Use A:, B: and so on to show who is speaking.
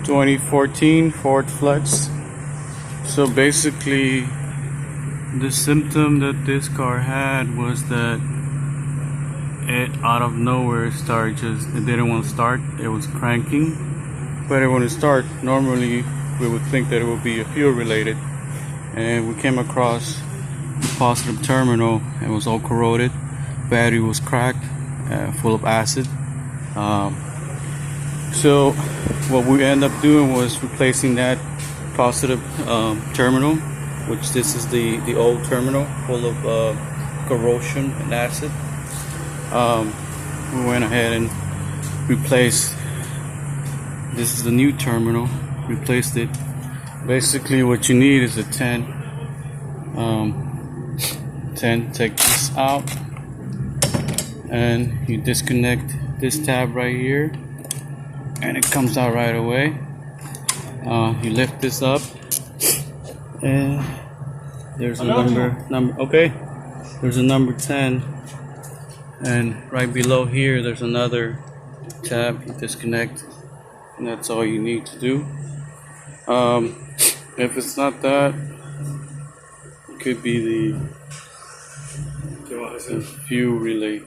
A: 2014 Ford Flex. So basically, the symptom that this car had was that it out of nowhere started it didn't want to start. It was cranking, but it wouldn't start. Normally we would think that it would be fuel related, and we came across the positive terminal. It was all corroded, battery was cracked, full of acid. So what we end up doing was replacing that positive terminal, which this is the old terminal full of corrosion and acid. We went ahead and replaced, this is the new terminal, replaced it. Basically what you need is a 10. 10, take this out and you disconnect this tab right here and it comes out right away. You lift this up and there's a number okay, there's a number 10, and right below here there's another tab. You disconnect and that's all you need to do. If it's not that, it could be the fuel relay.